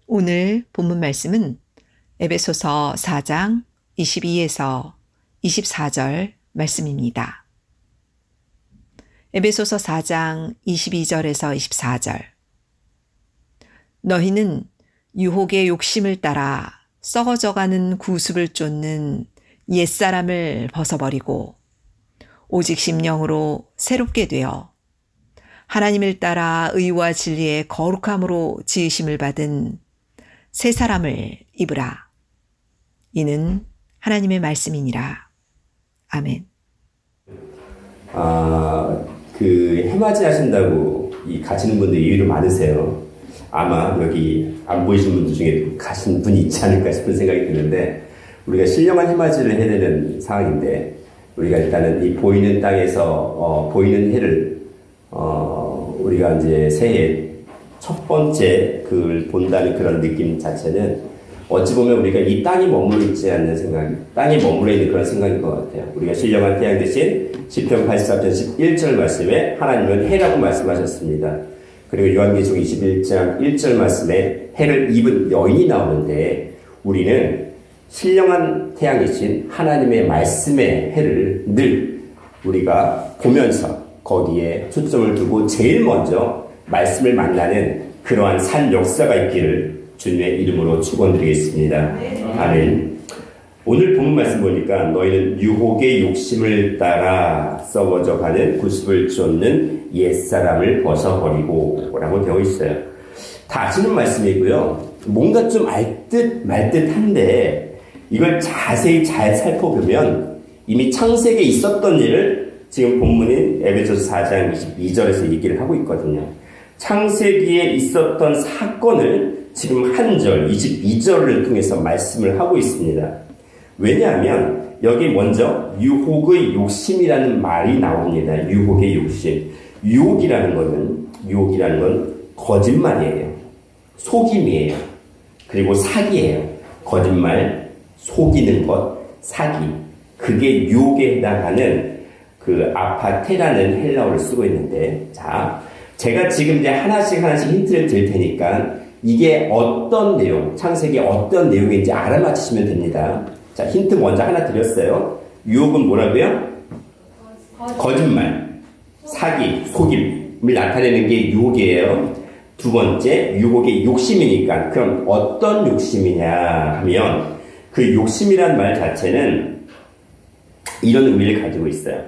오늘 본문 말씀은 에베소서 4장 22에서 24절 말씀입니다. 에베소서 4장 22절에서 24절. 너희는 유혹의 욕심을 따라 썩어져가는 구습을 쫓는 옛사람을 벗어버리고 오직 심령으로 새롭게 되어 하나님을 따라 의와 진리의 거룩함으로 지으심을 받은 새 사람을 입으라. 이는 하나님의 말씀이니라. 아멘. 해맞이 하신다고 가시는 분들이 의외로 많으세요. 아마 여기 안 보이신 분들 중에 가신 분이 있지 않을까 싶은 생각이 드는데, 우리가 신령한 해맞이를 해야 되는 상황인데, 우리가 일단은 이 보이는 땅에서 보이는 해를 우리가 이제 새해 첫 번째 그걸 본다는 그런 느낌 자체는 어찌 보면 우리가 이 땅에 머물러 있지 않는 생각, 땅에 머물러 있는 그런 생각인 것 같아요. 우리가 신령한 태양 대신 시편 84편 11절 말씀에 하나님은 해라고 말씀하셨습니다. 그리고 요한계시록 21장 1절 말씀에 해를 입은 여인이 나오는데, 우리는 신령한 태양이신 하나님의 말씀의 해를 늘 우리가 보면서 거기에 초점을 두고 제일 먼저 말씀을 만나는 그러한 산 역사가 있기를 주님의 이름으로 축원드리겠습니다. 아멘. 오늘 본문 말씀 보니까 너희는 유혹의 욕심을 따라 썩어져 가는 구습을 쫓는 옛사람을 벗어버리고 라고 되어 있어요. 다 아시는 말씀이고요. 뭔가 좀 알 듯 말 듯한데 이걸 자세히 잘 살펴보면 이미 창세기에 있었던 일을 지금 본문인 에베소서 4장 22절에서 얘기를 하고 있거든요. 창세기에 있었던 사건을 지금 한 절, 22절을 통해서 말씀을 하고 있습니다. 왜냐하면 여기 먼저 유혹의 욕심이라는 말이 나옵니다. 유혹의 욕심. 유혹이라는 건 거짓말이에요. 속임이에요. 그리고 사기예요. 거짓말, 속이는 것, 사기. 그게 유혹에 해당하는 그 아파테라는 헬라어를 쓰고 있는데, 자, 제가 지금 이제 하나씩 힌트를 드릴 테니까 이게 어떤 내용, 창세기 어떤 내용인지 알아맞히시면 됩니다. 자, 힌트 먼저 하나 드렸어요. 유혹은 뭐라고요? 거짓말, 사기, 속임을 나타내는 게 유혹이에요. 두 번째, 유혹의 욕심이니까 그럼 어떤 욕심이냐 하면 그 욕심이란 말 자체는 이런 의미를 가지고 있어요.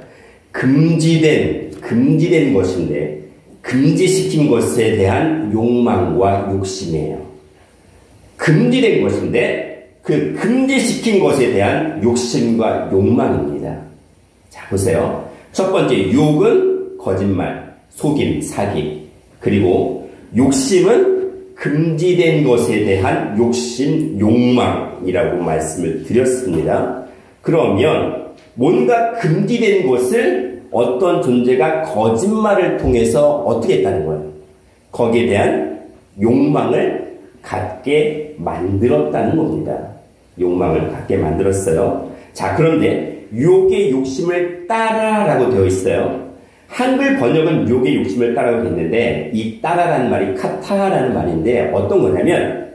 금지된 것인데 금지시킨 것에 대한 욕망과 욕심이에요. 금지된 것인데 그 금지시킨 것에 대한 욕심과 욕망입니다. 자, 보세요. 첫 번째, 유혹은 거짓말, 속임, 사기. 그리고 욕심은 금지된 것에 대한 욕심, 욕망이라고 말씀을 드렸습니다. 그러면 뭔가 금지된 것을 어떤 존재가 거짓말을 통해서 어떻게 했다는 거예요? 거기에 대한 욕망을 갖게 만들었다는 겁니다. 욕망을 갖게 만들었어요. 자, 그런데 유혹의 욕심을 따라라고 되어 있어요. 한글 번역은 유혹의 욕심을 따라고 했는데 이 따라라는 말이 카타라는 말인데 어떤 거냐면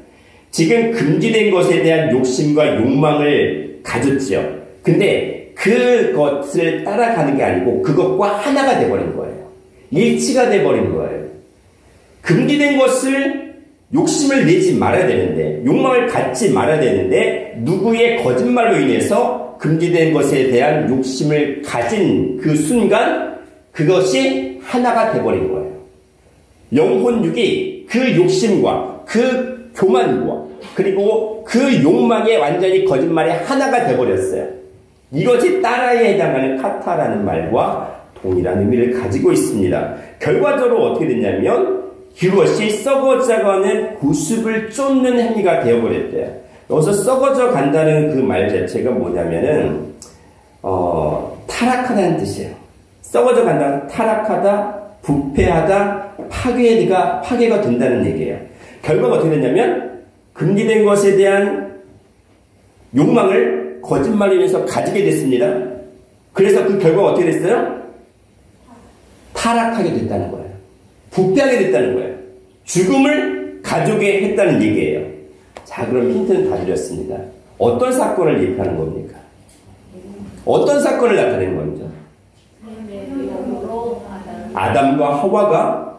지금 금지된 것에 대한 욕심과 욕망을 가졌죠. 근데 그것을 따라가는 게 아니고 그것과 하나가 돼버린 거예요. 일치가 돼버린 거예요. 금지된 것을 욕심을 내지 말아야 되는데, 욕망을 갖지 말아야 되는데 누구의 거짓말로 인해서 금지된 것에 대한 욕심을 가진 그 순간 그것이 하나가 돼버린 거예요. 영혼육이 그 욕심과 그 교만과 그리고 그 욕망에 완전히 거짓말에 하나가 돼버렸어요. 이것이 따라에 해당하는 카타라는 말과 동일한 의미를 가지고 있습니다. 결과적으로 어떻게 됐냐면 이것이 썩어져가는 구습을 쫓는 행위가 되어버렸대요. 여기서 썩어져 간다는 그 말 자체가 뭐냐면은 타락하다는 뜻이에요. 썩어져 간다, 타락하다, 부패하다, 파괴가 된다는 얘기예요. 결과가 어떻게 됐냐면 금지된 것에 대한 욕망을 거짓말로 인해서 가지게 됐습니다. 그래서 그 결과가 어떻게 됐어요? 타락하게 됐다는 거예요. 부패하게 됐다는 거예요. 죽음을 가족에 했다는 얘기예요. 자, 그럼 힌트는 다 드렸습니다. 어떤 사건을 얘기하는 겁니까? 어떤 사건을 나타내는 겁니까? 아담과 하와가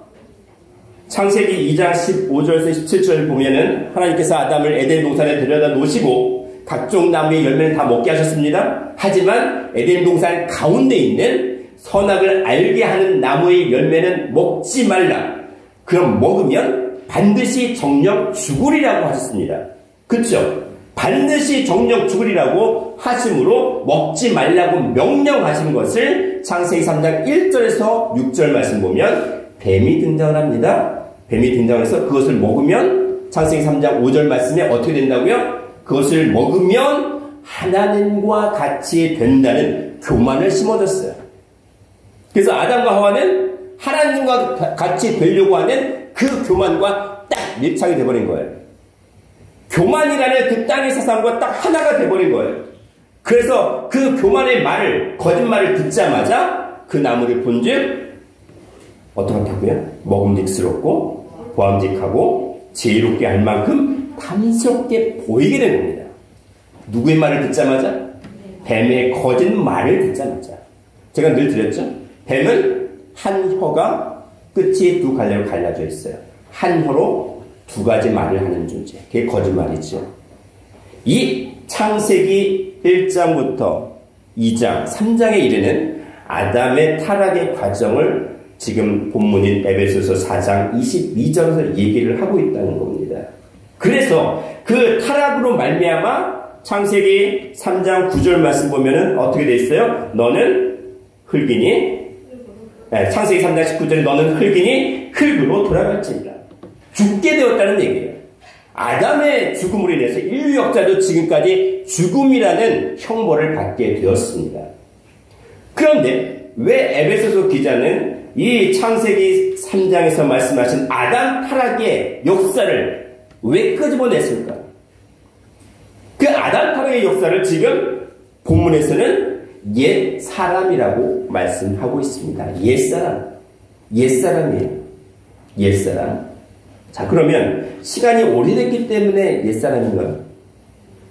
창세기 2장 15절에서 17절 보면은 하나님께서 아담을 에덴 동산에 데려다 놓으시고 각종 나무의 열매는 다 먹게 하셨습니다. 하지만 에덴 동산 가운데 있는 선악을 알게 하는 나무의 열매는 먹지 말라. 그럼 먹으면 반드시 정령 죽으리라고 하셨습니다. 그렇죠? 반드시 정령 죽으리라고 하심으로 먹지 말라고 명령하신 것을 창세기 3장 1절에서 6절 말씀 보면 뱀이 등장을 합니다. 뱀이 등장해서 그것을 먹으면 창세기 3장 5절 말씀에 어떻게 된다고요? 그것을 먹으면 하나님과 같이 된다는 교만을 심어줬어요. 그래서 아담과 하와는 하나님과 같이 되려고 하는 그 교만과 딱 밀착이 돼버린 거예요. 교만이라는 그 땅의 세상과 딱 하나가 돼버린 거예요. 그래서 그 교만의 말을, 거짓말을 듣자마자 그 나무를 본즉 어떻다고요? 먹음직스럽고 보암직하고 지혜롭게 할 만큼 탐스럽게 보이게 된 겁니다. 누구의 말을 듣자마자? 뱀의 거짓말을 듣자마자. 제가 늘 드렸죠? 뱀은 한 혀가 끝이 두 갈래로 갈라져 있어요. 한 혀로 두 가지 말을 하는 존재. 그게 거짓말이죠. 이 창세기 1장부터 2장, 3장에 이르는 아담의 타락의 과정을 지금 본문인 에베소서 4장 22절에서 얘기를 하고 있다는 겁니다. 그래서 그 타락으로 말미암아 창세기 3장 9절 말씀 보면은 어떻게 돼 있어요? 너는 흙이니, 창세기 3장 19절에 너는 흙이니 흙으로 돌아갈지니라. 죽게 되었다는 얘기예요. 아담의 죽음으로 인해서 인류 역사도 지금까지 죽음이라는 형벌을 받게 되었습니다. 그런데 왜 에베소서 기자는 이 창세기 3장에서 말씀하신 아담 타락의 역사를 왜 끄집어냈을까? 그 아담 타락의 역사를 지금 본문에서는 옛 사람이라고 말씀하고 있습니다. 옛사람이에요. 옛사람. 자, 그러면 시간이 오래됐기 때문에 옛사람인가요?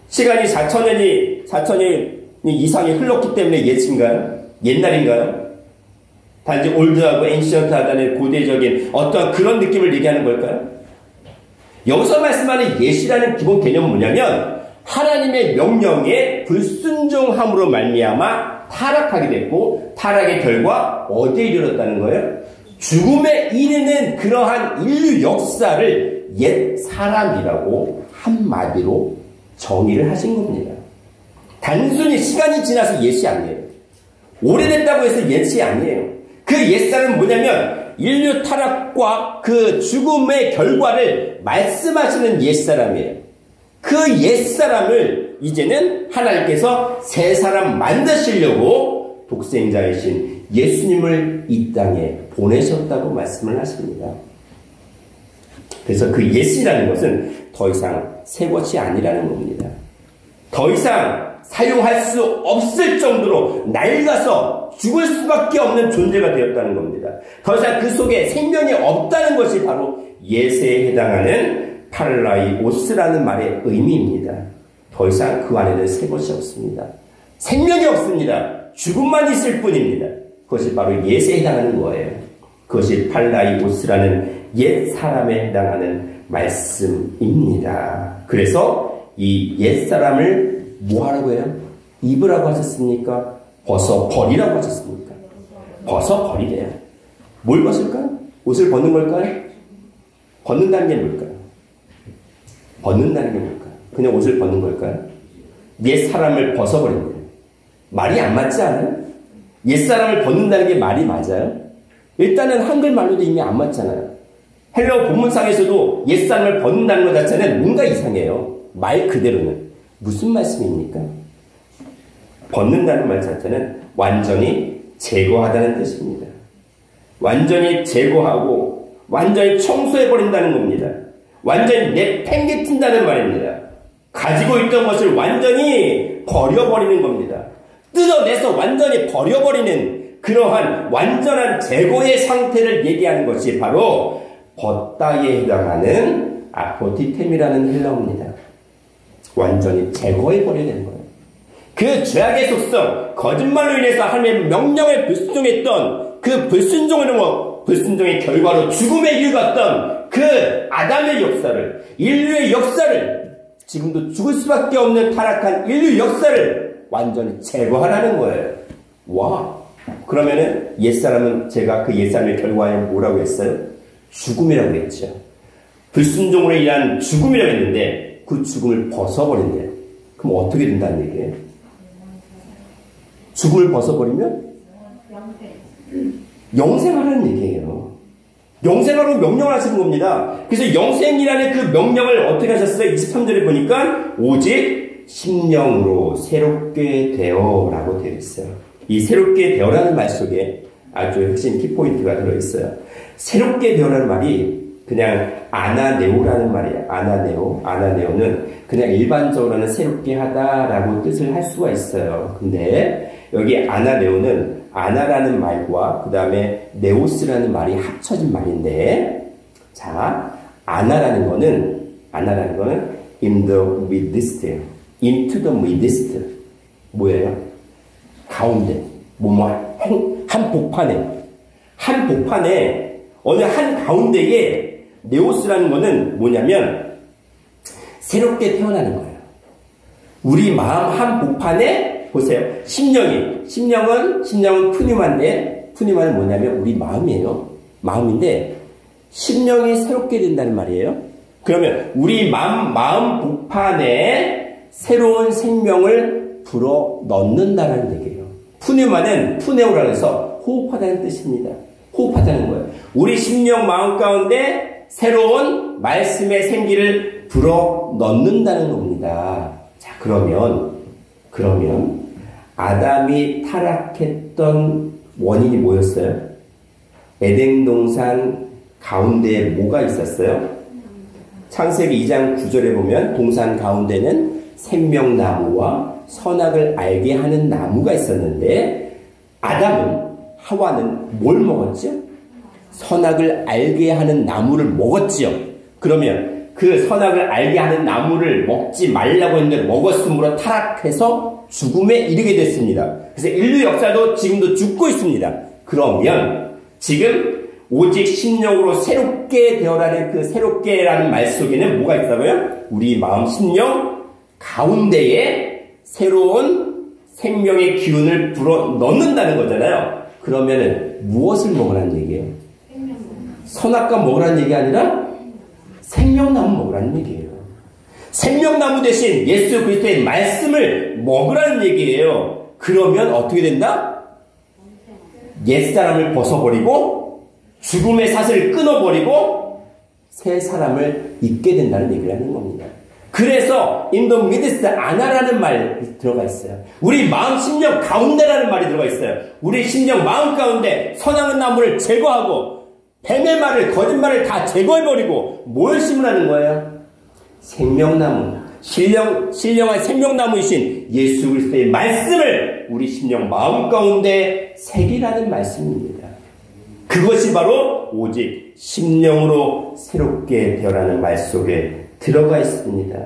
시간이 4천년 이상이 흘렀기 때문에 옛인가요? 옛날인가요? 단지 올드하고 엔시언트하다는 고대적인 어떠한 그런 느낌을 얘기하는 걸까요? 여기서 말씀하는 옛이라는 기본 개념은 뭐냐면 하나님의 명령에 불순종함으로 말미암아 타락하게 됐고 타락의 결과 어디에 이르렀다는 거예요? 죽음에 이르는 그러한 인류 역사를 옛 사람이라고 한마디로 정의를 하신 겁니다. 단순히 시간이 지나서 옛이 아니에요. 오래됐다고 해서 옛이 아니에요. 그 옛사람은 뭐냐면 인류 타락과 그 죽음의 결과를 말씀하시는 옛사람이에요. 그 옛사람을 이제는 하나님께서 새 사람 만드시려고 독생자이신 예수님을 이 땅에 보내셨다고 말씀을 하십니다. 그래서 그 옛이라는 것은 더 이상 새 것이 아니라는 겁니다. 더 이상 사용할 수 없을 정도로 낡아서 죽을 수밖에 없는 존재가 되었다는 겁니다. 더 이상 그 속에 생명이 없다는 것이 바로 옛에 해당하는 팔라이오스라는 말의 의미입니다. 더 이상 그 안에는 새 것이 없습니다. 생명이 없습니다. 죽음만 있을 뿐입니다. 그것이 바로 옛에 해당하는 거예요. 그것이 팔라이오스라는 옛 사람에 해당하는 말씀입니다. 그래서 이 옛 사람을 뭐 하라고 해요? 입으라고 하셨습니까? 벗어버리라고 하셨습니까? 벗어버리래요. 뭘 벗을까요? 옷을 벗는 걸까요? 벗는다는 게 뭘까요? 벗는다는 게 뭘까요? 그냥 옷을 벗는 걸까요? 옛 사람을 벗어버린대요. 말이 안 맞지 않아요? 옛 사람을 벗는다는 게 말이 맞아요? 일단은 한글말로도 이미 안 맞잖아요. 헬라어 본문상에서도 옛 사람을 벗는다는 것 자체는 뭔가 이상해요. 말 그대로는. 무슨 말씀입니까? 벗는다는 말 자체는 완전히 제거하다는 뜻입니다. 완전히 제거하고 완전히 청소해버린다는 겁니다. 완전히 내팽개친다는 말입니다. 가지고 있던 것을 완전히 버려버리는 겁니다. 뜯어내서 완전히 버려버리는 그러한 완전한 제거의 상태를 얘기하는 것이 바로 벗다에 해당하는 아포티템이라는 헬라어입니다. 완전히 제거해버려야 되는 거예요. 그 죄악의 속성, 거짓말로 인해서 하나님의 명령에 불순종했던 그 불순종의 결과로 죽음에 이르렀던 그 아담의 역사를, 인류의 역사를, 지금도 죽을 수밖에 없는 타락한 인류 역사를 완전히 제거하라는 거예요. 와, 그러면은 옛사람은, 제가 그 옛사람의 결과에 뭐라고 했어요? 죽음이라고 했죠. 불순종으로 인한 죽음이라고 했는데 그 죽음을 벗어버린대요. 그럼 어떻게 된다는 얘기예요? 죽음을 벗어버리면 영생하라는 얘기예요. 영생하라고 명령을 하시는 겁니다. 그래서 영생이라는 그 명령을 어떻게 하셨어요? 23절에 보니까 오직 심령으로 새롭게 되어 라고 되어 있어요. 이 새롭게 되어라는 말 속에 아주 핵심 키포인트가 들어있어요. 새롭게 되어라는 말이 그냥 아나네오라는 말이에요. 아나네오는 그냥 일반적으로는 새롭게 하다라고 뜻을 할 수가 있어요. 근데 여기 아나네오는 아나라는 말과 그 다음에 네오스라는 말이 합쳐진 말인데, 자, 아나라는 거는 in the midst, into the midst, 뭐예요? 가운데, 한 복판에 어느 한 가운데에 네오스라는 거는 뭐냐면 새롭게 태어나는 거예요. 우리 마음 한 복판에 보세요. 심령은 푸뉴마는 뭐냐면 우리 마음이에요. 마음인데 심령이 새롭게 된다는 말이에요. 그러면 우리 마음 복판에 새로운 생명을 불어 넣는다는 얘기예요. 푸뉴마는 푸네오라고 해서 호흡하다는 뜻입니다. 호흡하다는 거예요. 우리 심령 마음 가운데 새로운 말씀의 생기를 불어 넣는다는 겁니다. 자, 그러면 아담이 타락했던 원인이 뭐였어요? 에덴 동산 가운데에 뭐가 있었어요? 창세기 2장 9절에 보면 동산 가운데는 생명나무와 선악을 알게 하는 나무가 있었는데 하와는 뭘 먹었죠? 선악을 알게 하는 나무를 먹었지요. 그러면 그 선악을 알게 하는 나무를 먹지 말라고 했는데 먹었으므로 타락해서 죽음에 이르게 됐습니다. 그래서 인류 역사도 지금도 죽고 있습니다. 그러면 지금 오직 심령으로 새롭게 되어라는 그 새롭게라는 말 속에는 뭐가 있다고요? 우리 마음 심령 가운데에 새로운 생명의 기운을 불어 넣는다는 거잖아요. 그러면은 무엇을 먹으라는 얘기예요? 선악과 먹으라는 얘기 아니라 생명나무 먹으라는 얘기예요. 생명나무 대신 예수 그리스도의 말씀을 먹으라는 얘기예요. 그러면 어떻게 된다? 옛사람을 벗어버리고 죽음의 사슬을 끊어버리고 새 사람을 입게 된다는 얘기를 하는 겁니다. 그래서 인도 미드스 아나라는 말이 들어가 있어요. 우리 마음 심령 가운데라는 말이 들어가 있어요. 우리 심령 마음 가운데 선악의 나무를 제거하고 뱀의 말을 거짓말을 다 제거해버리고 뭘 심으라는 거예요? 생명나무, 신령한 생명나무이신 예수 그리스도의 말씀을 우리 심령 마음 가운데 새기라는 말씀입니다. 그것이 바로 오직 심령으로 새롭게 되어라는 말 속에 들어가 있습니다.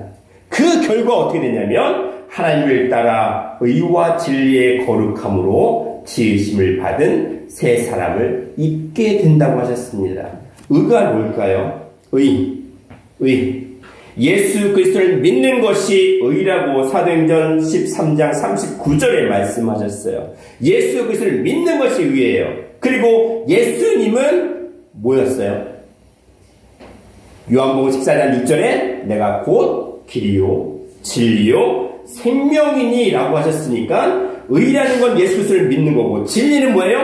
그 결과 어떻게 되냐면 하나님을 따라 의와 진리의 거룩함으로 지으심을 받은 새 사람을 입게 된다고 하셨습니다. 의가 뭘까요? 의. 예수 그리스도를 믿는 것이 의라고 사도행전 13장 39절에 말씀하셨어요. 예수 그리스도를 믿는 것이 의예요. 그리고 예수님은 뭐였어요? 요한복음 14장 6절에 내가 곧 길이요 진리요 생명이니 라고 하셨으니까 의라는 건 예수 그리스도를 믿는 거고 진리는 뭐예요?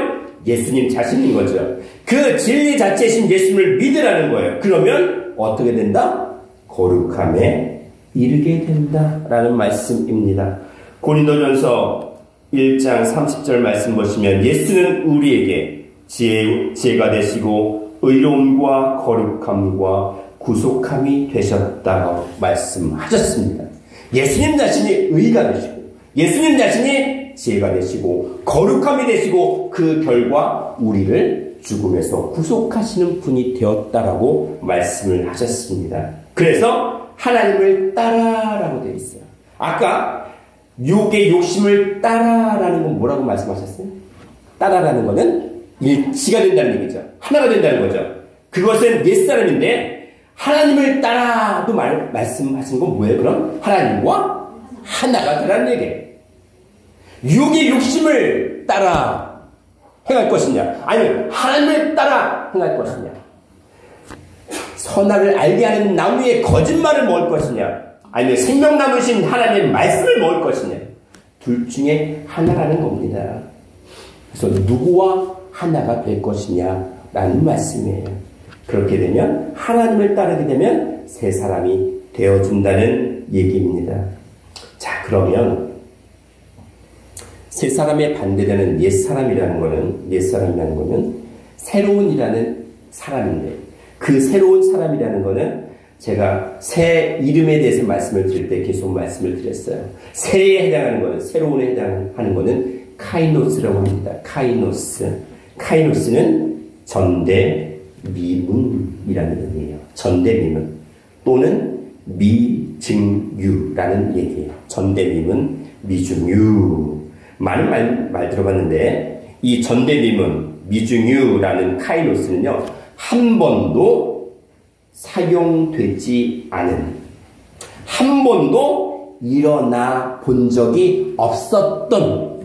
예수님 자신인 거죠. 그 진리 자체이신 예수님을 믿으라는 거예요. 그러면 어떻게 된다? 거룩함에 이르게 된다라는 말씀입니다. 고린도전서 1장 30절 말씀 보시면 예수는 우리에게 지혜가 되시고 의로움과 거룩함과 구속함이 되셨다고 말씀하셨습니다. 예수님 자신이 의가 되시고 예수님 자신이 지혜가 되시고 거룩함이 되시고 그 결과 우리를 죽음에서 구속하시는 분이 되었다라고 말씀을 하셨습니다. 그래서 하나님을 따라라고 되어 있어요. 아까 육의 욕심을 따라라는 건 뭐라고 말씀하셨어요? 따라라는 거는 일치가 된다는 얘기죠. 하나가 된다는 거죠. 그것은 옛사람인데 하나님을 따라도 말씀하신 건 뭐예요? 그럼 하나님과 하나가 되라는 얘기예요. 육의 욕심을 따라 행할 것이냐, 아니면 하나님을 따라 행할 것이냐, 선악을 알게 하는 나무의 거짓말을 먹을 것이냐, 아니면 생명 남으신 하나님의 말씀을 먹을 것이냐, 둘 중에 하나라는 겁니다. 그래서 누구와 하나가 될 것이냐라는 말씀이에요. 그렇게 되면 하나님을 따르게 되면 새 사람이 되어준다는 얘기입니다. 자, 그러면 새 사람에 반대되는 옛사람이라는 거는 새로운이라는 사람인데, 그 새로운 사람이라는 거는 제가 새 이름에 대해서 말씀을 드릴 때 계속 말씀을 드렸어요. 새에 해당하는 거는, 새로운에 해당하는 거는 카이노스라고 합니다. 카이노스는 전대미문이라는 의미예요. 전대미문 또는 미증유라는 얘기예요. 전대미문, 미증유. 많은 말 들어봤는데 이 전대미문, 미증유라는 카이노스는요, 한 번도 사용되지 않은, 한 번도 일어나 본 적이 없었던,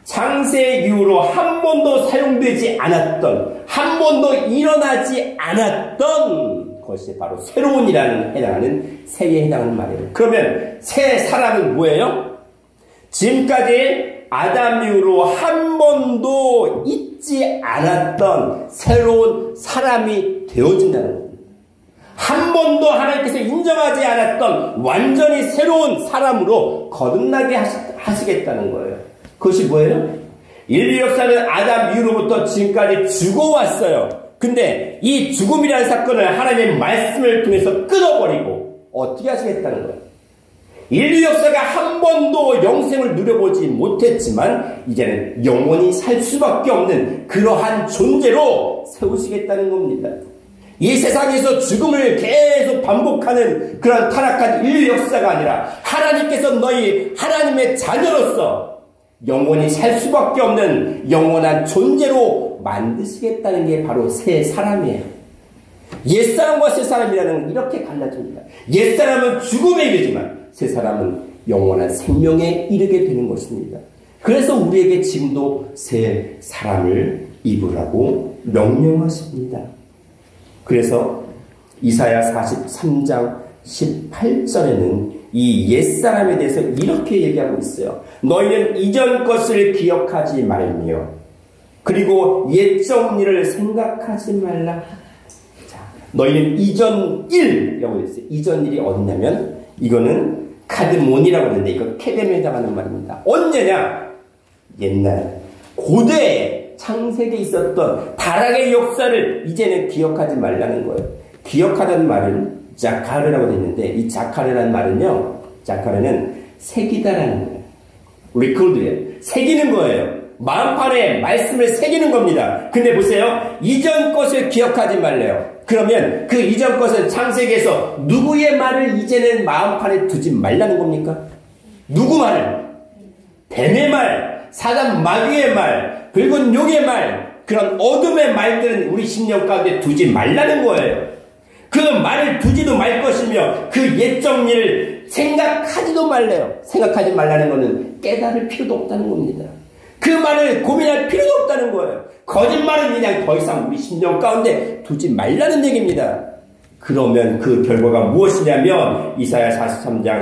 창세 이후로 한 번도 사용되지 않았던, 한 번도 일어나지 않았던 것이 바로 새로운이라는 해당하는 새에 해당하는 말이에요. 그러면 새 사람은 뭐예요? 지금까지 아담 이후로 한 번도 있지 않았던 새로운 사람이 되어진다는 겁니다. 한 번도 하나님께서 인정하지 않았던 완전히 새로운 사람으로 거듭나게 하시겠다는 거예요. 그것이 뭐예요? 인류 역사는 아담 이후로부터 지금까지 죽어왔어요. 근데 이 죽음이라는 사건을 하나님의 말씀을 통해서 끊어버리고 어떻게 하시겠다는 거예요? 인류 역사가 한 번도 영생을 누려보지 못했지만 이제는 영원히 살 수밖에 없는 그러한 존재로 세우시겠다는 겁니다. 이 세상에서 죽음을 계속 반복하는 그런 타락한 인류 역사가 아니라 하나님께서 너희 하나님의 자녀로서 영원히 살 수밖에 없는 영원한 존재로 만드시겠다는 게 바로 새 사람이에요. 옛사람과 새 사람이라는 건 이렇게 갈라집니다. 옛사람은 죽음에 이르지만 새 사람은 영원한 생명에 이르게 되는 것입니다. 그래서 우리에게 지금도 새 사람을 입으라고 명령하십니다. 그래서 이사야 43장 18절에는 이 옛사람에 대해서 이렇게 얘기하고 있어요. 너희는 이전 것을 기억하지 말며 그리고 옛적 일을 생각하지 말라. 자, 너희는 이전 일이라고 했어요. 이전 일이 어디냐면 이거는 카드몬이라고 하는데 이거 케뎀에 해당하는 말입니다. 언제냐? 옛날 고대 창세기에 있었던 타락의 역사를 이제는 기억하지 말라는 거예요. 기억하라는 말은 자카르라고 되어 있는데 이 자카르라는 말은요, 자카르는 새기다라는 거예요. 리콜드예요. 새기는 거예요. 마음판에 말씀을 새기는 겁니다. 근데 보세요. 이전 것을 기억하지 말래요. 그러면 그 이전 것은 창세기에서 누구의 말을 이제는 마음판에 두지 말라는 겁니까? 누구 말을? 뱀의 말, 사단 마귀의 말, 붉은 용의 말, 그런 어둠의 말들은 우리 심령 가운데 두지 말라는 거예요. 그 말을 두지도 말 것이며 그 옛적 일을 생각하지도 말래요. 생각하지 말라는 것은 깨달을 필요도 없다는 겁니다. 그 말을 고민할 필요도 없다는 거예요. 거짓말은 그냥 더 이상 우리 심령 가운데 두지 말라는 얘기입니다. 그러면 그 결과가 무엇이냐면 이사야 43장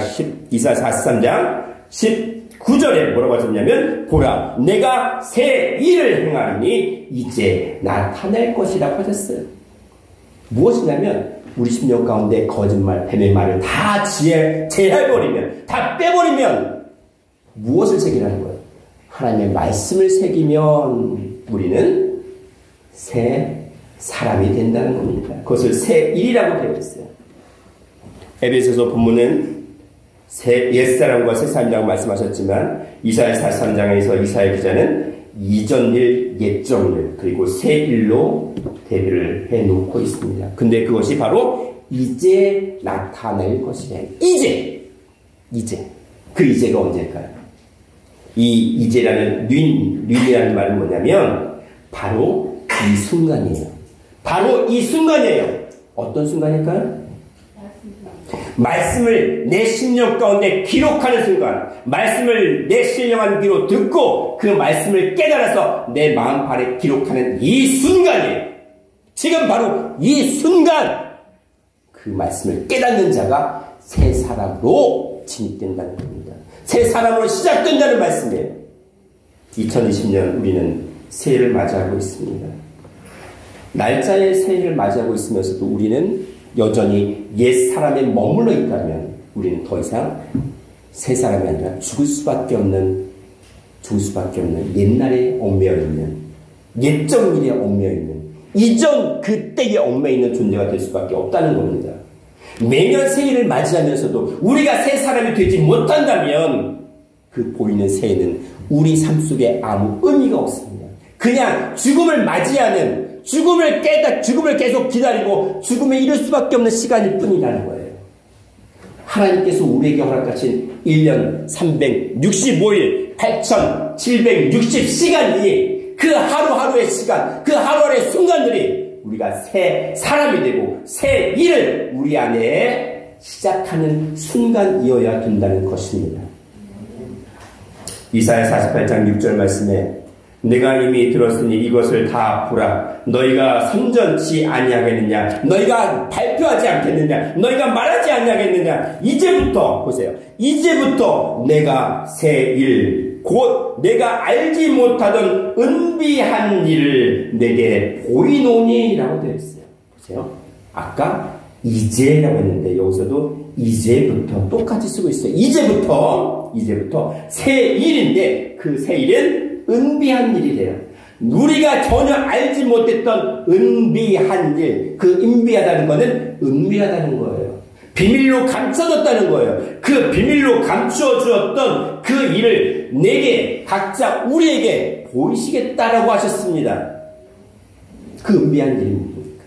19절에 뭐라고 하셨냐면 보라 내가 새 일을 행하리니 이제 나타날 것이라고 하셨어요. 무엇이냐면 우리 심령 가운데 거짓말, 뱀의 말을 다 제해버리면, 다 빼버리면 무엇을 새기라는 거예요? 하나님의 말씀을 새기면 우리는 새 사람이 된다는 겁니다. 그것을 새 일이라고 되어 있어요. 에베소서 본문은 옛사람과 새 사람이라고 말씀하셨지만 이사야 43장에서 이사야 기자는 이전 일, 옛적 일, 그리고 새 일로 대비를 해놓고 있습니다. 근데 그것이 바로 이제 나타낼 것이냐. 이제. 그 이제가 언제일까요? 이 이제라는 륜이라는 말은 뭐냐면 바로 이 순간이에요. 바로 이 순간이에요. 어떤 순간일까요? 말씀을 내 심령 가운데 기록하는 순간, 말씀을 내 심령 안으로 듣고 그 말씀을 깨달아서 내 마음판에 기록하는 이 순간이에요. 지금 바로 이 순간 그 말씀을 깨닫는 자가 새 사람으로 진입된다는 겁니다. 새 사람으로 시작된다는 말씀이에요. 2020년 우리는 새해를 맞이하고 있습니다. 날짜의 새해를 맞이하고 있으면서도 우리는 여전히 옛 사람에 머물러 있다면 우리는 더 이상 새 사람이 아니라 죽을 수밖에 없는 옛날에 얽매여 있는, 옛적 일에 얽매여 있는, 이전 그때에 얽매여 있는 존재가 될 수밖에 없다는 겁니다. 매년 새해를 맞이하면서도 우리가 새 사람이 되지 못한다면 그 보이는 새해는 우리 삶 속에 아무 의미가 없습니다. 그냥 죽음을 맞이하는, 죽음을 계속 기다리고 죽음에 이를 수밖에 없는 시간일 뿐이라는 거예요. 하나님께서 우리에게 허락하신 1년 365일 8760시간이 그 하루하루의 시간, 그 하루하루의 순간들이 우리가 새 사람이 되고 새 일을 우리 안에 시작하는 순간이어야 된다는 것입니다. 이사야 48장 6절 말씀에 내가 이미 들었으니 이것을 다 보라. 너희가 선전치 아니하겠느냐? 너희가 발표하지 않겠느냐? 너희가 말하지 아니하겠느냐? 이제부터 보세요. 이제부터 내가 새 일, 곧 내가 알지 못하던 은비한 일을 내게 보이노니 라고 되어 있어요. 보세요. 아까 이제라고 했는데 여기서도 이제부터 똑같이 쓰고 있어요. 이제부터 새 일인데 그 새 일은 은비한 일이래요. 우리가 전혀 알지 못했던 은비한 일, 그 은비하다는 것은 은밀하다는 거예요. 비밀로 감춰졌다는 거예요. 그 비밀로 감추어 주었던 그 일을 내게, 각자 우리에게 보이시겠다라고 하셨습니다. 그 은비한 일이 뭡니까?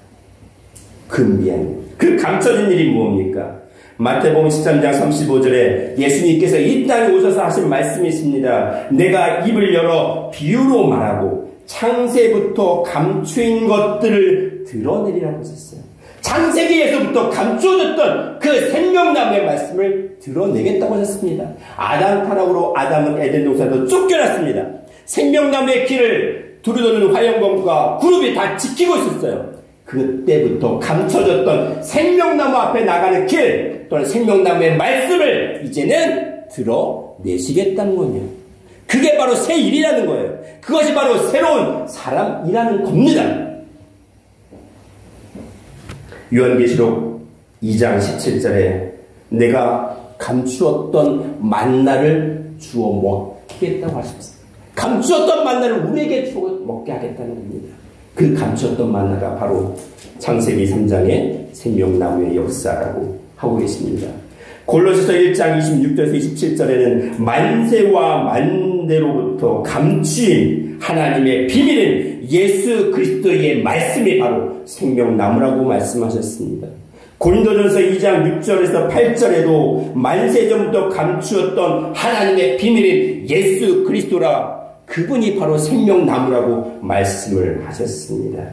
그 은비한 일, 그 감춰진 일이 뭡니까? 마태복음 13장 35절에 예수님께서 이 땅에 오셔서 하신 말씀이 있습니다. 내가 입을 열어 비유로 말하고 창세부터 감추인 것들을 드러내리라고 하셨어요. 창세기에서부터 감추어졌던 그 생명나무의 말씀을 드러내겠다고 하셨습니다. 아담 타락으로 아담은 에덴 동산에서 쫓겨났습니다. 생명나무의 길을 두루도는 화영검과 그룹이 다 지키고 있었어요. 그때부터 감춰졌던 생명나무 앞에 나가는 길 또는 생명나무의 말씀을 이제는 드러내시겠다는 거예요. 그게 바로 새 일이라는 거예요. 그것이 바로 새로운 사람이라는 겁니다. 요한계시록 2장 17절에 내가 감추었던 만나를 주어 먹겠다고 하셨습니다. 감추었던 만나를 우리에게 주어 먹게 하겠다는 겁니다. 그 감추었던 만나가 바로 창세기 3장의 생명나무의 역사라고 하고 계십니다. 골로새서 1장 26절에서 27절에는 만세와 만대로부터 감추인 하나님의 비밀은 예수 그리스도의 말씀이 바로 생명나무라고 말씀하셨습니다. 고린도전서 2장 6절에서 8절에도 만세전부터 감추었던 하나님의 비밀인 예수 그리스도라, 그분이 바로 생명나무라고 말씀을 하셨습니다.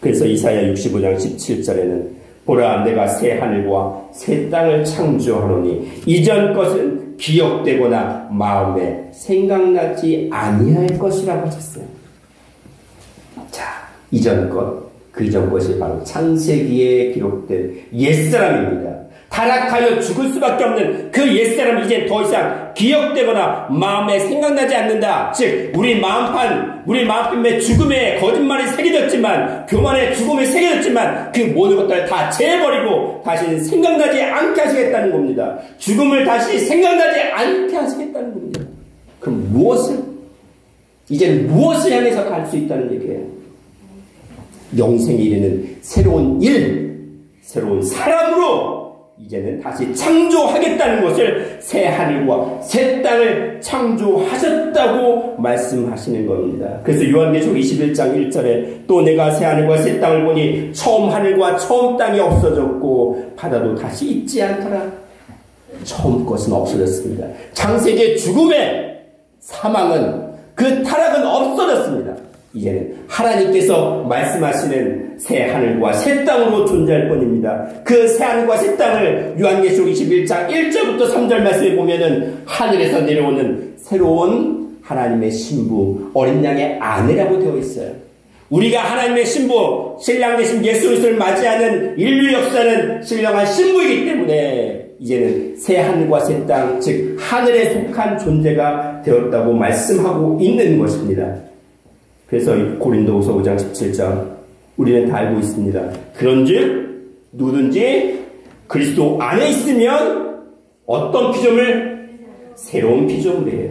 그래서 이사야 65장 17절에는 보라 내가 새 하늘과 새 땅을 창조하노니 이전 것은 기억되거나 마음에 생각나지 아니할 것이라고 하셨어요. 자, 이전 것, 그 이전 것이 바로 창세기에 기록된 옛사람입니다. 타락하여 죽을 수밖에 없는 그 옛사람 이제 더 이상 기억되거나 마음에 생각나지 않는다. 즉 우리 마음판에 죽음의 거짓말이 새겨졌지만, 교만의 죽음이 새겨졌지만 그 모든 것들을 다 재버리고 다시는 생각나지 않게 하시겠다는 겁니다. 죽음을 다시 생각나지 않게 하시겠다는 겁니다. 그럼 이제는 무엇을 향해서 갈 수 있다는 얘기예요? 영생에 이르는 새로운 일, 새로운 사람으로 이제는 다시 창조하겠다는 것을 새 하늘과 새 땅을 창조하셨다고 말씀하시는 겁니다. 그래서 요한계시록 21장 1절에 또 내가 새 하늘과 새 땅을 보니 처음 하늘과 처음 땅이 없어졌고 바다도 다시 있지 않더라. 처음 것은 없어졌습니다. 창세기의 죽음의 사망은 그 타락은 없어졌습니다. 이제는 하나님께서 말씀하시는 새 하늘과 새 땅으로 존재할 뿐입니다. 그 새 하늘과 새 땅을 요한계시록 21장 1절부터 3절 말씀에 보면은 하늘에서 내려오는 새로운 하나님의 신부, 어린 양의 아내라고 되어 있어요. 우리가 하나님의 신부, 신랑 되신 예수 그리스도를 맞이하는 인류 역사는 신령한 신부이기 때문에 이제는 새 하늘과 새 땅, 즉 하늘에 속한 존재가 되었다고 말씀하고 있는 것입니다. 그래서 고린도후서 5장 17절 우리는 다 알고 있습니다. 그런즉 누구든지 그리스도 안에 있으면 어떤 피조물? 새로운 피조물이에요.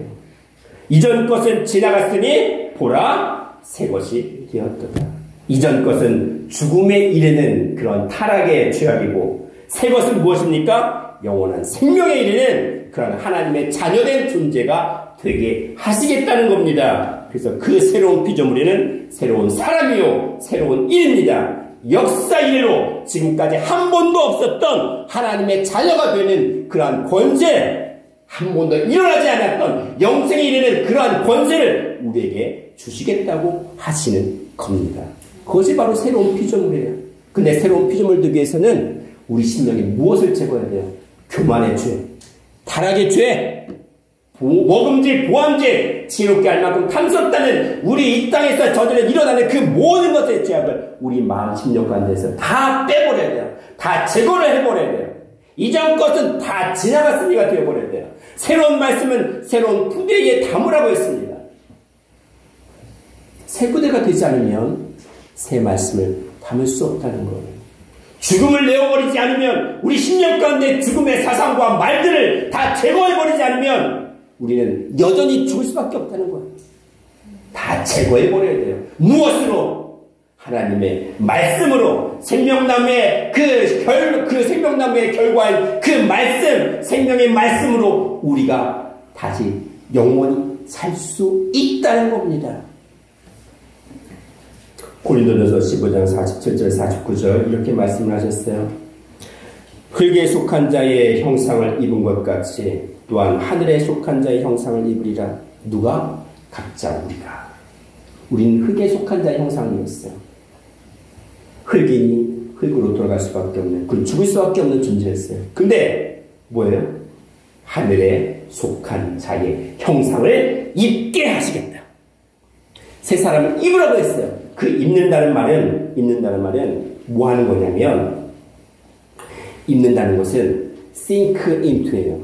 이전 것은 지나갔으니 보라 새 것이 되었도다. 이전 것은 죽음에 이르는 그런 타락의 죄악이고 새 것은 무엇입니까? 영원한 생명에 이르는 그런 하나님의 자녀된 존재가 되게 하시겠다는 겁니다. 그래서 그 새로운 피조물에는 새로운 사람이요 새로운 일입니다. 역사 이래로 지금까지 한 번도 없었던 하나님의 자녀가 되는 그러한 권세, 한 번도 일어나지 않았던 영생에 이르는 그러한 권세를 우리에게 주시겠다고 하시는 겁니다. 그것이 바로 새로운 피조물이에요. 근데 새로운 피조물 되기 위해서는 우리 심령이 무엇을 제거해야 돼요? 교만의 죄, 타락의 죄, 먹음질, 보암질, 지옥게 할 만큼 탐스럽다는 우리 이 땅에서 저들에 일어나는 그 모든 것의 죄악을 우리 마음 심령 가운데서 다 빼버려야 돼요. 다 제거를 해버려야 돼요. 이전 것은 다 지나갔으니까 되어버려야 돼요. 새로운 말씀은 새로운 부대에 담으라고 했습니다. 새 부대가 되지 않으면 새 말씀을 담을 수 없다는 거예요. 죽음을 내어버리지 않으면 우리 심령 가운데 죽음의 사상과 말들을 다 제거해버리지 않으면 우리는 여전히 죽을 수밖에 없다는 거예요. 다 제거해버려야 돼요. 무엇으로? 하나님의 말씀으로 생명나무의 그 생명나무의 결과인 그 말씀, 생명의 말씀으로 우리가 다시 영원히 살 수 있다는 겁니다. 고린도전서 15장 47절 49절 이렇게 말씀을 하셨어요. 흙에 속한 자의 형상을 입은 것 같이 또한 하늘에 속한 자의 형상을 입으리라. 누가? 각자 우리가. 우린 흙에 속한 자의 형상이었어요. 흙이니 흙으로 돌아갈 수밖에 없는, 그 죽을 수밖에 없는 존재였어요. 근데 뭐예요? 하늘에 속한 자의 형상을 입게 하시겠다. 새 사람을 입으라고 했어요. 그 입는다는 말은 뭐 하는 거냐면, 입는다는 것은 sink into예요.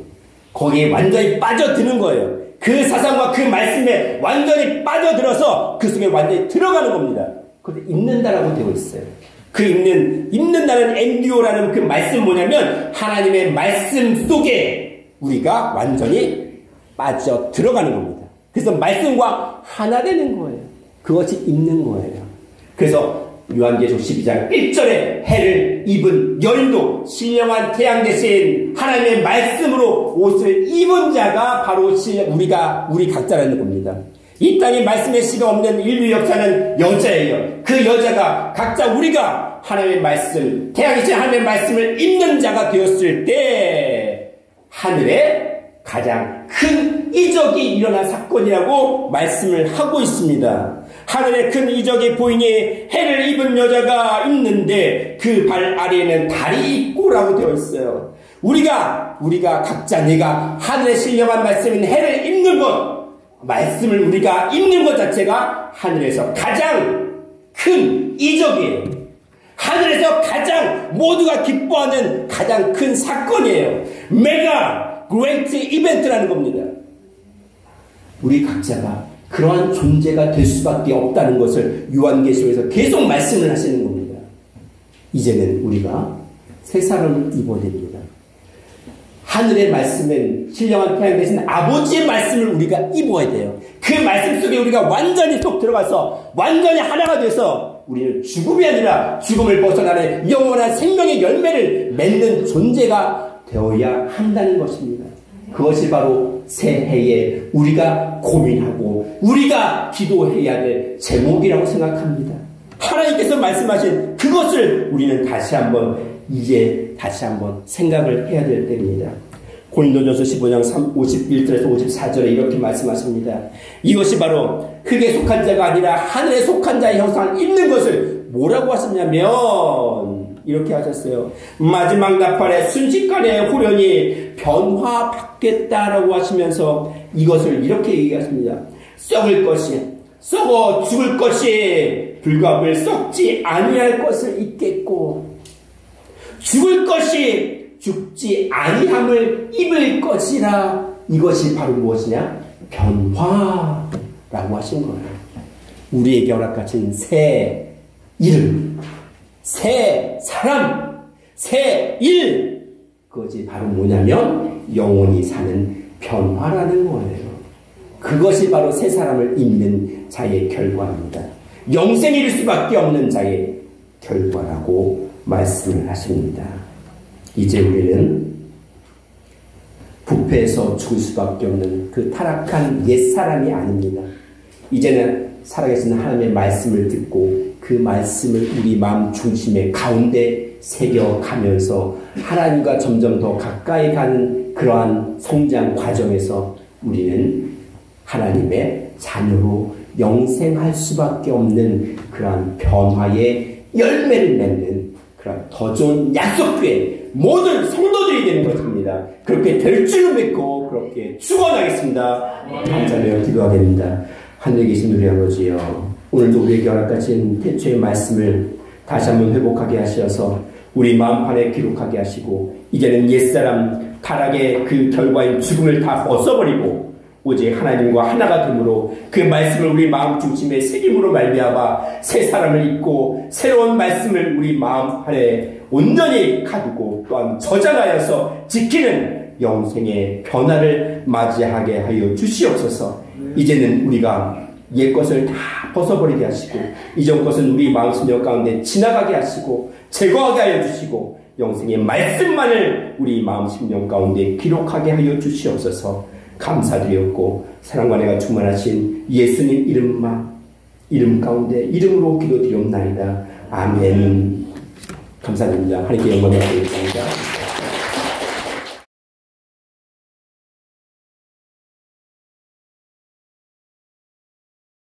거기에 완전히 빠져드는 거예요. 그 사상과 그 말씀에 완전히 빠져들어서 그 속에 완전히 들어가는 겁니다. 그런데 입는다라고 되어 있어요. 그 입는다는 엔디오라는 그 말씀 뭐냐면 하나님의 말씀 속에 우리가 완전히 빠져 들어가는 겁니다. 그래서 말씀과 하나 되는 거예요. 그것이 입는 거예요. 그래서 요한계시록 12장 1절에 해를 입은 여인도 신령한 태양 대신 하나님의 말씀으로 옷을 입은 자가 바로 우리 각자라는 겁니다. 이 땅에 말씀의 씨가 없는 인류 역사는 여자예요. 그 여자가 각자 우리가 하나님의 말씀, 태양 대신 하나님의 말씀을 입는 자가 되었을 때 하늘에 가장 큰 이적이 일어난 사건이라고 말씀을 하고 있습니다. 하늘에 큰 이적이 보이니 해를 입은 여자가 있는데 그 발 아래에는 달이 있고라고 되어 있어요. 우리가 각자 내가 하늘에 신령한 말씀인 해를 입는 것, 말씀을 우리가 입는 것 자체가 하늘에서 가장 큰 이적이에요. 하늘에서 가장 모두가 기뻐하는 가장 큰 사건이에요. 메가 그레이트 이벤트라는 겁니다. 우리 각자가 그러한 존재가 될 수밖에 없다는 것을 요한계시록에서 계속 말씀을 하시는 겁니다. 이제는 우리가 새 사람을 입어야 됩니다. 하늘의 말씀은 신령한 태양 대신 아버지의 말씀을 우리가 입어야 돼요. 그 말씀 속에 우리가 완전히 쏙 들어가서 완전히 하나가 돼서 우리는 죽음이 아니라 죽음을 벗어나는 영원한 생명의 열매를 맺는 존재가 되어야 한다는 것입니다. 그것이 바로 새해에 우리가 고민하고 우리가 기도해야 될 제목이라고 생각합니다. 하나님께서 말씀하신 그것을 우리는 다시 한번 생각을 해야 될 때입니다. 고린도전서 15장 51절에서 54절에 이렇게 말씀하십니다. 이것이 바로 흙에 속한 자가 아니라 하늘에 속한 자의 형상을 입는 것을 뭐라고 하셨냐면 이렇게 하셨어요. 마지막 나팔에 순식간에 후련히 변화받겠다라고 하시면서 이것을 이렇게 얘기하십니다. 썩을 것이 썩어 죽을 것이 불갑을 썩지 아니할 것을 입겠고 죽을 것이 죽지 아니함을 입을 것이라. 이것이 바로 무엇이냐? 변화라고 하신 거예요. 우리에게 허락하신 새 이름, 새 사람, 새 일, 그것이 바로 뭐냐면 영원히 사는 변화라는 거예요. 그것이 바로 새 사람을 입는 자의 결과입니다. 영생이 이룰 수밖에 없는 자의 결과라고 말씀을 하십니다. 이제 우리는 부패해서 죽을 수밖에 없는 그 타락한 옛사람이 아닙니다. 이제는 살아계신 하나님의 말씀을 듣고 그 말씀을 우리 마음 중심의 가운데 새겨가면서 하나님과 점점 더 가까이 가는 그러한 성장 과정에서 우리는 하나님의 자녀로 영생할 수밖에 없는 그러한 변화의 열매를 맺는 그런 더 좋은 약속교회 모든 성도들이 되는 것입니다. 그렇게 될 줄로 믿고 그렇게 축원하겠습니다. 감사드려 기도하겠습니다. 하늘에 계신 우리 아버지여, 오늘도 우리에게 허락하신 태초의 말씀을 다시 한번 회복하게 하셔서 우리 마음판에 기록하게 하시고 이제는 옛사람 타락의 그 결과인 죽음을 다 벗어버리고 오직 하나님과 하나가 됨으로 그 말씀을 우리 마음 중심에 새김으로 말미암아 새 사람을 입고 새로운 말씀을 우리 마음 안에 온전히 가두고 또한 저장하여서 지키는 영생의 변화를 맞이하게 하여 주시옵소서. 이제는 우리가 옛것을 다 벗어버리게 하시고 이전 것은 우리 마음 심령 가운데 지나가게 하시고 제거하게 하여 주시고 영생의 말씀만을 우리 마음 심령 가운데 기록하게 하여 주시옵소서. 감사드렸고 사랑과 내가 충만하신 예수님 이름 가운데 이름으로 기도드리옵나이다. 아멘. 감사드립니다. 하나님께 영광을 드리겠습니다.